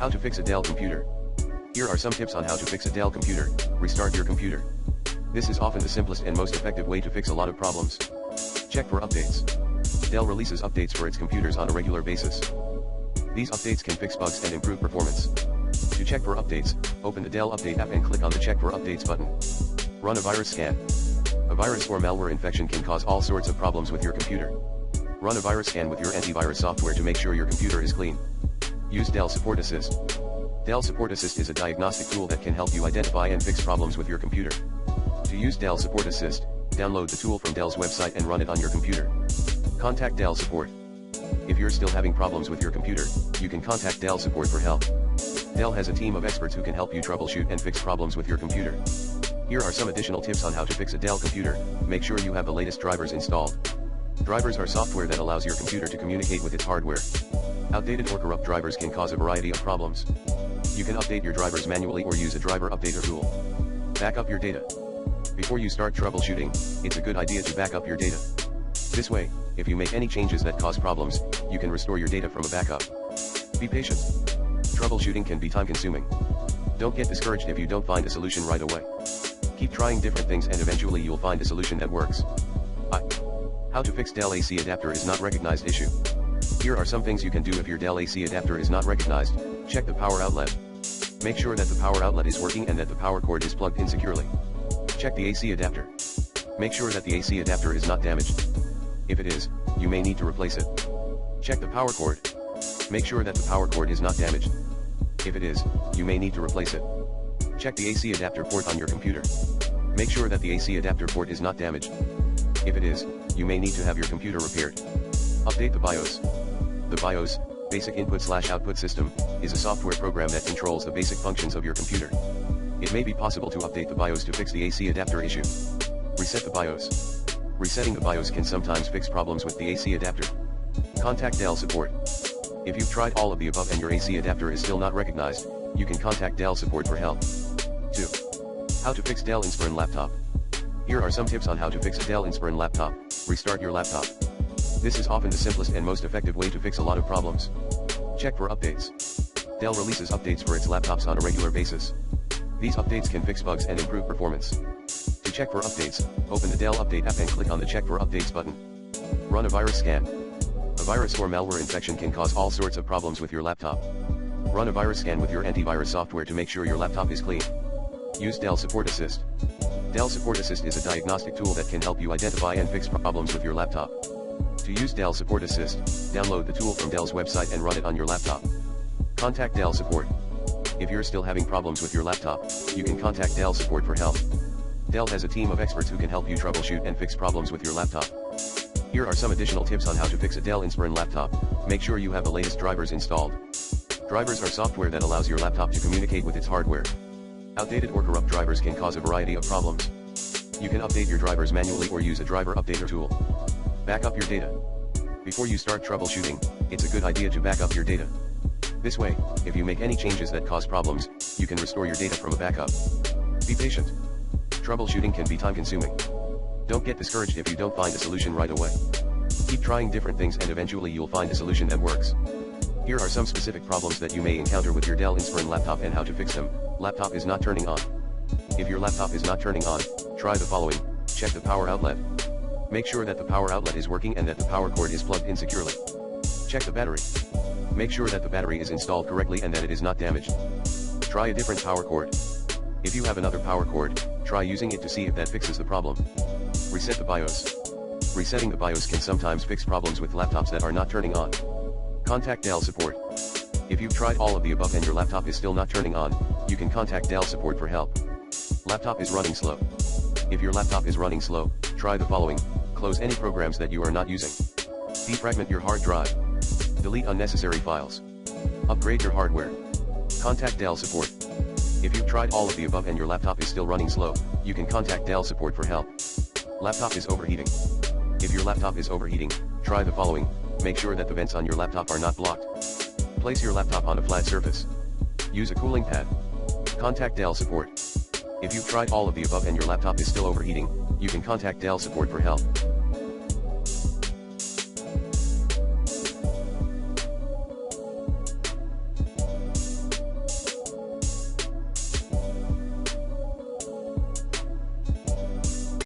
How to fix a Dell computer. Here are some tips on how to fix a Dell computer. Restart your computer. This is often the simplest and most effective way to fix a lot of problems. Check for updates. Dell releases updates for its computers on a regular basis. These updates can fix bugs and improve performance. To check for updates, open the Dell Update app and click on the Check for Updates button. Run a virus scan. A virus or malware infection can cause all sorts of problems with your computer. Run a virus scan with your antivirus software to make sure your computer is clean. Use Dell Support Assist. Dell Support Assist is a diagnostic tool that can help you identify and fix problems with your computer. To use Dell Support Assist, download the tool from Dell's website and run it on your computer. Contact Dell Support. If you're still having problems with your computer, you can contact Dell Support for help. Dell has a team of experts who can help you troubleshoot and fix problems with your computer. Here are some additional tips on how to fix a Dell computer. Make sure you have the latest drivers installed. Drivers are software that allows your computer to communicate with its hardware. Outdated or corrupt drivers can cause a variety of problems. You can update your drivers manually or use a driver updater tool. Back up your data. Before you start troubleshooting, it's a good idea to back up your data. This way, if you make any changes that cause problems, you can restore your data from a backup. Be patient. Troubleshooting can be time-consuming. Don't get discouraged if you don't find a solution right away. Keep trying different things and eventually you'll find a solution that works. How to fix Dell AC adapter is not recognized issue. Here are some things you can do if your Dell AC adapter is not recognized. Check the power outlet. Make sure that the power outlet is working and that the power cord is plugged in securely. Check the AC adapter. Make sure that the AC adapter is not damaged. If it is, you may need to replace it. Check the power cord. Make sure that the power cord is not damaged. If it is, you may need to replace it. Check the AC adapter port on your computer. Make sure that the AC adapter port is not damaged. If it is, you may need to have your computer repaired. Update the BIOS. The BIOS, Basic Input/Output System, is a software program that controls the basic functions of your computer. It may be possible to update the BIOS to fix the AC adapter issue. Reset the BIOS. Resetting the BIOS can sometimes fix problems with the AC adapter. Contact Dell Support. If you've tried all of the above and your AC adapter is still not recognized, you can contact Dell Support for help. 2. How to fix Dell Inspiron laptop. Here are some tips on how to fix a Dell Inspiron laptop. Restart your laptop. This is often the simplest and most effective way to fix a lot of problems. Check for updates. Dell releases updates for its laptops on a regular basis. These updates can fix bugs and improve performance. To check for updates, open the Dell Update app and click on the Check for Updates button. Run a virus scan. A virus or malware infection can cause all sorts of problems with your laptop. Run a virus scan with your antivirus software to make sure your laptop is clean. Use Dell Support Assist. Dell Support Assist is a diagnostic tool that can help you identify and fix problems with your laptop. To use Dell Support Assist, download the tool from Dell's website and run it on your laptop. Contact Dell Support. If you're still having problems with your laptop, you can contact Dell Support for help. Dell has a team of experts who can help you troubleshoot and fix problems with your laptop. Here are some additional tips on how to fix a Dell Inspiron laptop. Make sure you have the latest drivers installed. Drivers are software that allows your laptop to communicate with its hardware. Outdated or corrupt drivers can cause a variety of problems. You can update your drivers manually or use a driver updater tool. Back up your data. Before you start troubleshooting, it's a good idea to back up your data. This way, if you make any changes that cause problems, you can restore your data from a backup. Be patient. Troubleshooting can be time-consuming. Don't get discouraged if you don't find a solution right away. Keep trying different things and eventually you'll find a solution that works. Here are some specific problems that you may encounter with your Dell Inspiron laptop and how to fix them. Laptop is not turning on. If your laptop is not turning on, try the following. Check the power outlet. Make sure that the power outlet is working and that the power cord is plugged in securely. Check the battery. Make sure that the battery is installed correctly and that it is not damaged. Try a different power cord. If you have another power cord, try using it to see if that fixes the problem. Reset the BIOS. Resetting the BIOS can sometimes fix problems with laptops that are not turning on. Contact Dell Support. If you've tried all of the above and your laptop is still not turning on, you can contact Dell Support for help. Laptop is running slow. If your laptop is running slow, try the following. Close any programs that you are not using. Defragment your hard drive. Delete unnecessary files. Upgrade your hardware. Contact Dell Support. If you've tried all of the above and your laptop is still running slow, you can contact Dell Support for help. Laptop is overheating. If your laptop is overheating, try the following. Make sure that the vents on your laptop are not blocked. Place your laptop on a flat surface. Use a cooling pad. Contact Dell Support. If you've tried all of the above and your laptop is still overheating, you can contact Dell Support for help.